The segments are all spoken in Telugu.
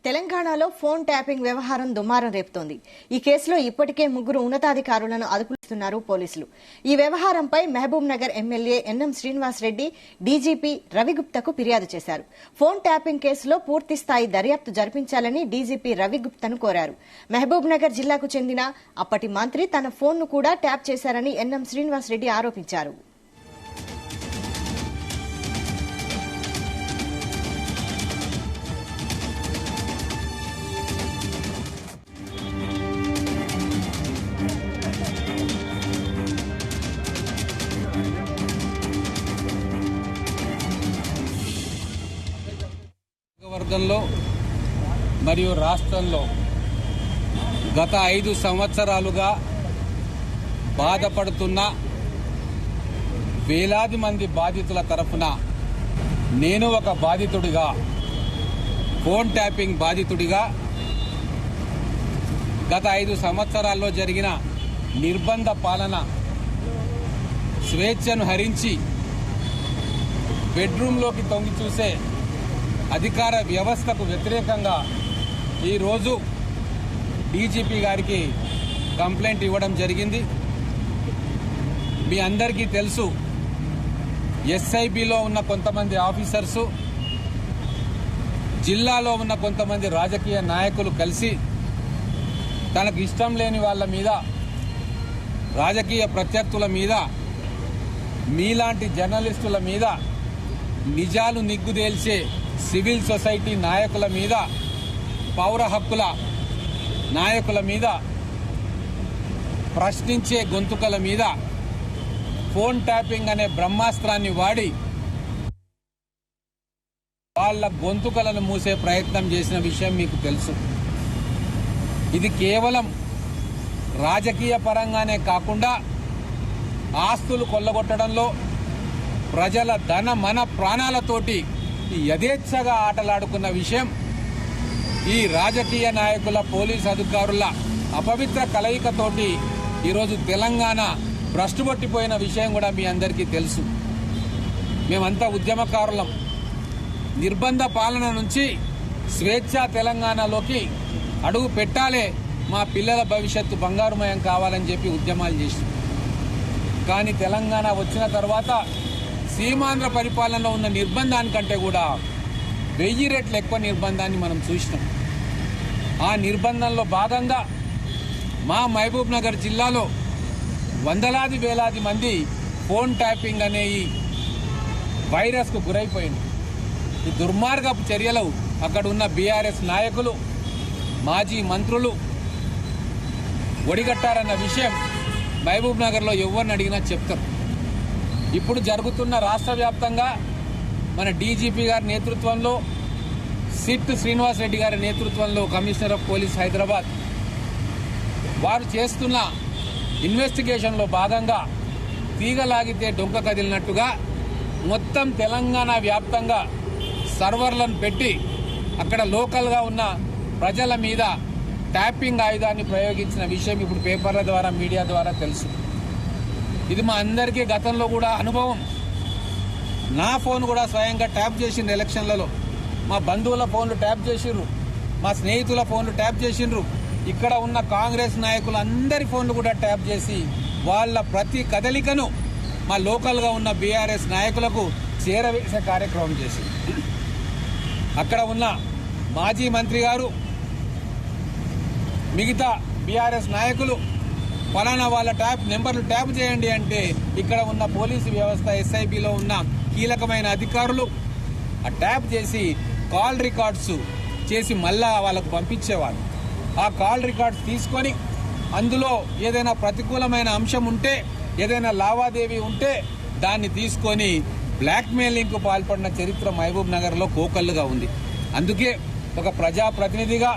తెలంగాణలో ఫోన్ ట్యాపింగ్ వ్యవహారం దుమారం రేపుతోంది. ఈ కేసులో ఇప్పటికే 3 ఉన్నతాధికారులను అదుపులో పోలీసులు. ఈ వ్యవహారంపై Mahabubnagar MLA NM Srinivas Reddy DGP రవిగుప్తాకు ఫిర్యాదు చేశారు. ఫోన్ ట్యాపింగ్ కేసులో పూర్తిస్థాయి దర్యాప్తు జరిపించాలని డీజీపీ రవిగుప్తాను కోరారు. మహబూబ్ నగర్ జిల్లాకు చెందిన అప్పటి మంత్రి తన ఫోన్ను కూడా ట్యాప్ చేశారని ఎన్ఎం శ్రీనివాస్ రెడ్డి ఆరోపించారు. వర్గంలో మరియు రాష్ట్రంలో గత 5 సంవత్సరాలుగా బాధపడుతున్న వేలాది మంది బాధితుల తరఫున నేను ఒక బాధితుడిగా, ఫోన్ ట్యాపింగ్ బాధితుడిగా గత 5 సంవత్సరాల్లో జరిగిన నిర్బంధ పాలన, స్వేచ్ఛను హరించి బెడ్రూమ్లోకి తొంగి చూసే అధికార వ్యవస్థకు వ్యతిరేకంగా ఈరోజు డీజీపీ గారికి కంప్లైంట్ ఇవ్వడం జరిగింది. మీ అందరికీ తెలుసు, ఎస్ఐబిలో ఉన్న కొంతమంది ఆఫీసర్సు, జిల్లాలో ఉన్న కొంతమంది రాజకీయ నాయకులు కలిసి తనకు ఇష్టం లేని వాళ్ళ మీద, రాజకీయ ప్రత్యర్థుల మీద, మీలాంటి జర్నలిస్టుల మీద, నిజాలు నిగ్గుదేల్చే సివిల్ సొసైటీ నాయకుల మీద, పౌర హక్కుల నాయకుల మీద, ప్రశ్నించే గొంతుకల మీద ఫోన్ ట్యాపింగ్ అనే బ్రహ్మాస్త్రాన్ని వాడి వాళ్ళ గొంతుకలను మూసే ప్రయత్నం చేసిన విషయం మీకు తెలుసు. ఇది కేవలం రాజకీయ పరంగానే కాకుండా ఆస్తులు కొల్లగొట్టడంలో, ప్రజల ధన మన ప్రాణాలతోటి యథేచ్ఛగా ఆటలాడుకున్న విషయం ఈ రాజకీయ నాయకుల, పోలీస్ అధికారుల అపవిత్ర కలయికతోటి ఈరోజు తెలంగాణ భ్రష్టుపట్టిపోయిన విషయం కూడా మీ అందరికీ తెలుసు. మేమంతా ఉద్యమకారులం. నిర్బంధ పాలన నుంచి స్వేచ్ఛా తెలంగాణలోకి అడుగు పెట్టాలే, మా పిల్లల భవిష్యత్తు బంగారుమయం కావాలని చెప్పి ఉద్యమాలు చేసినాం. కానీ తెలంగాణ వచ్చిన తర్వాత సీమాంధ్ర పరిపాలనలో ఉన్న నిర్బంధానికంటే కూడా 1000 రెట్లు ఎక్కువ నిర్బంధాన్ని మనం చూసినాం. ఆ నిర్బంధంలో భాగంగా మా మహబూబ్ నగర్ జిల్లాలో వందలాది వేలాది మంది ఫోన్ ట్యాపింగ్ అనే ఈ వైరస్కు గురైపోయింది. ఈ దుర్మార్గపు చర్యలు అక్కడ ఉన్న బీఆర్ఎస్ నాయకులు, మాజీ మంత్రులు ఒడిగట్టారన్న విషయం మహబూబ్ నగర్లో ఎవరిని అడిగినా చెప్తారు. ఇప్పుడు జరుగుతున్న రాష్ట్ర వ్యాప్తంగా మన డీజీపీ గారి నేతృత్వంలో, సిట్ శ్రీనివాస్ రెడ్డి గారి నేతృత్వంలో కమిషనర్ ఆఫ్ పోలీస్ హైదరాబాద్ వారు చేస్తున్న ఇన్వెస్టిగేషన్లో భాగంగా తీగలాగితే డొంక కదిలినట్టుగా మొత్తం తెలంగాణ వ్యాప్తంగా సర్వర్లను పెట్టి అక్కడ లోకల్గా ఉన్న ప్రజల మీద ట్యాపింగ్ ఆయుధాన్ని ప్రయోగించిన విషయం ఇప్పుడు పేపర్ల ద్వారా, మీడియా ద్వారా తెలుసు. ఇది మా అందరికీ గతంలో కూడా అనుభవం. నా ఫోన్ కూడా స్వయంగా ట్యాప్ చేసిండ్రు ఎలక్షన్లలో. మా బంధువుల ఫోన్లు ట్యాప్ చేసిండ్రు, మా స్నేహితుల ఫోన్లు ట్యాప్ చేసిండ్రు. ఇక్కడ ఉన్న కాంగ్రెస్ నాయకులు అందరి ఫోన్లు కూడా ట్యాప్ చేసి వాళ్ళ ప్రతి కదలికను మా లోకల్గా ఉన్న బీఆర్ఎస్ నాయకులకు చేరవేసే కార్యక్రమం చేసింది. అక్కడ ఉన్న మాజీ మంత్రి గారు, మిగతా బీఆర్ఎస్ నాయకులు ఫలానా వాళ్ళ నెంబర్లు ట్యాప్ చేయండి అంటే ఇక్కడ ఉన్న పోలీసు వ్యవస్థ, ఎస్ఐబిలో ఉన్న కీలకమైన అధికారులు ఆ ట్యాప్ చేసి కాల్ రికార్డ్స్ చేసి మళ్ళా వాళ్ళకు పంపించేవాళ్ళు. ఆ కాల్ రికార్డ్స్ తీసుకొని అందులో ఏదైనా ప్రతికూలమైన అంశం ఉంటే, ఏదైనా లావాదేవీ ఉంటే దాన్ని తీసుకొని బ్లాక్మెయిలింగ్కు పాల్పడిన చరిత్ర మహబూబ్ నగర్లో కోకల్లుగా ఉంది. అందుకే ఒక ప్రజాప్రతినిధిగా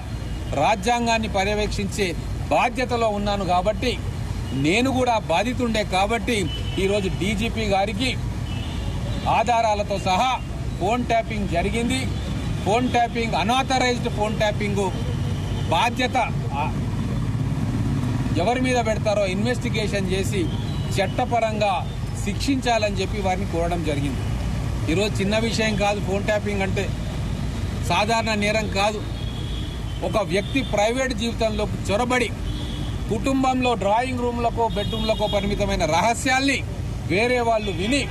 రాజ్యాంగాన్ని పర్యవేక్షించే బాధ్యతలో ఉన్నాను కాబట్టి, నేను కూడా బాధితుండే కాబట్టి ఈరోజు డీజీపీ గారికి ఆధారాలతో సహా ఫోన్ ట్యాపింగ్ జరిగింది, phone tapping, unauthorised phone tapping బాధ్యత ఎవరి మీద పెడతారో ఇన్వెస్టిగేషన్ చేసి చట్టపరంగా శిక్షించాలని చెప్పి వారిని కోరడం జరిగింది. ఈరోజు చిన్న విషయం కాదు. ఫోన్ ట్యాపింగ్ అంటే సాధారణ నేరం కాదు. ఒక వ్యక్తి ప్రైవేట్ జీవితంలో చొరబడి కుటుంబంలో డ్రాయింగ్ రూమ్లకో బెడ్రూమ్లకో పరిమితమైన రహస్యాల్ని వేరే వాళ్ళు విని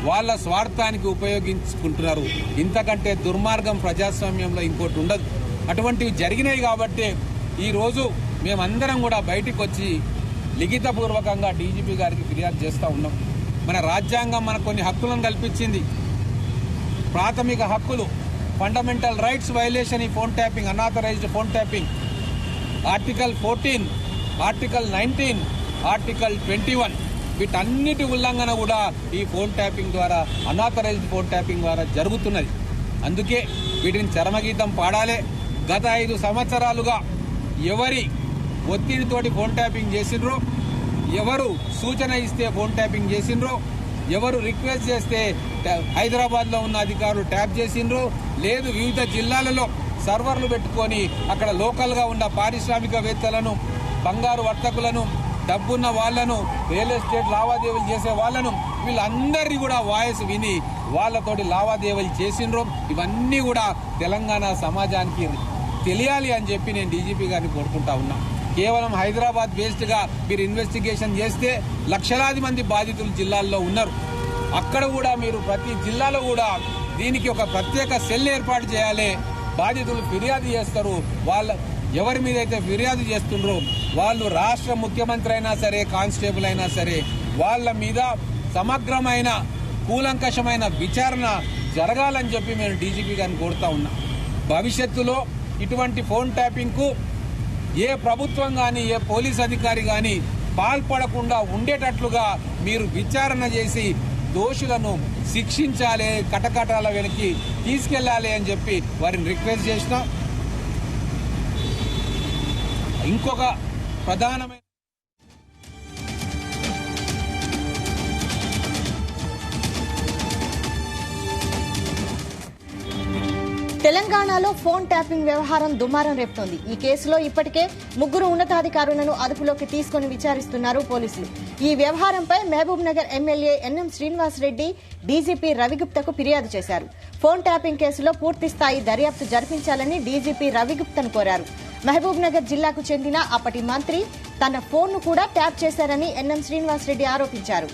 వాళ్ళ స్వార్థానికి ఉపయోగించుకుంటున్నారు. ఇంతకంటే దుర్మార్గం ప్రజాస్వామ్యంలో ఇంకోటి ఉండదు. అటువంటివి జరిగినాయి కాబట్టి ఈరోజు మేమందరం కూడా బయటికి వచ్చి లిఖితపూర్వకంగా డీజీపీ గారికి ఫిర్యాదు చేస్తూ ఉన్నాం. మన రాజ్యాంగం మనకు కొన్ని హక్కులను కల్పించింది. ప్రాథమిక హక్కులు, ఫండమెంటల్ రైట్స్ వైలేషన్ ఈ phone tapping, unauthorised phone tapping, article 14, article 19, article 21 వీటన్నిటి ఉల్లంఘన కూడా ఈ ఫోన్ ట్యాపింగ్ ద్వారా, అన్ఆథరైజ్డ్ ఫోన్ ట్యాపింగ్ ద్వారా జరుగుతున్నది. అందుకే వీటిని చరమగీతం పాడాలి. గత 5 సంవత్సరాలుగా ఎవరి ఒత్తిడితోటి ఫోన్ ట్యాపింగ్ చేసిండ్రో, ఎవరు సూచన ఇస్తే ఫోన్ ట్యాపింగ్ చేసిండ్రో, ఎవరు రిక్వెస్ట్ చేస్తే హైదరాబాద్లో ఉన్న అధికారులు ట్యాప్ చేసిండ్రో, లేదు వివిధ జిల్లాలలో సర్వర్లు పెట్టుకొని అక్కడ లోకల్గా ఉన్న పారిశ్రామికవేత్తలను, బంగారు వర్తకులను, డబ్బున్న వాళ్లను, రియల్ ఎస్టేట్ లావాదేవీలు చేసే వాళ్లను, వీళ్ళందరినీ కూడా వాయిస్ విని వాళ్లతోటి లావాదేవీలు చేసిండ్రో. ఇవన్నీ కూడా తెలంగాణ సమాజానికి తెలియాలి అని చెప్పి నేను డీజీపీ గారిని కోరుకుంటా ఉన్నా. కేవలం హైదరాబాద్ బేస్డ్ గా మీరు ఇన్వెస్టిగేషన్ చేస్తే లక్షలాది మంది బాధితులు జిల్లాల్లో ఉన్నారు. అక్కడ కూడా మీరు ప్రతి జిల్లాలో కూడా దీనికి ఒక ప్రత్యేక సెల్ ఏర్పాటు చేయాలి. బాధితులు ఫిర్యాదు చేస్తారు. వాళ్ళ ఎవరి మీద అయితే ఫిర్యాదు చేస్తుండ్రో వాళ్ళు రాష్ట్ర ముఖ్యమంత్రి అయినా సరే, కానిస్టేబుల్ అయినా సరే, వాళ్ళ మీద సమగ్రమైన కూలంకషమైన విచారణ జరగాలని చెప్పి మేము డీజీపీ గారిని కోరుతా ఉన్నాం. భవిష్యత్తులో ఇటువంటి ఫోన్ ట్యాపింగ్ కు ఏ ప్రభుత్వం గాని, ఏ పోలీస్ అధికారి గాని పాల్పడకుండా ఉండేటట్లుగా మీరు విచారణ చేసి దోషులను శిక్షించాలి, కటకటాల వెనక్కి తీసుకెళ్లాలి అని చెప్పి వారిని రిక్వెస్ట్ చేసినాం. ఇంకొక ప్రధానమైన తెలంగాణలో ఫోన్ ట్యాపింగ్ వ్యవహారం దుమారం రేపుతోంది. ఈ కేసులో ఇప్పటికే 3 ఉన్నతాధికారులను అదుపులోకి తీసుకుని విచారిస్తున్నారు పోలీసులు. ఈ వ్యవహారంపై Mahabubnagar MLA NM Srinivas Reddy DGP రవిగుప్తకు ఫిర్యాదు చేశారు. ఫోన్ ట్యాపింగ్ కేసులో పూర్తి స్థాయి దర్యాప్తు జరిపించాలని డీజీపీ రవిగుప్తను కోరారు. మహబూబ్ నగర్ జిల్లాకు చెందిన అప్పటి మంత్రి తన ఫోన్ను కూడా ట్యాప్ చేశారని ఎన్ఎం శ్రీనివాస్ రెడ్డి ఆరోపించారు.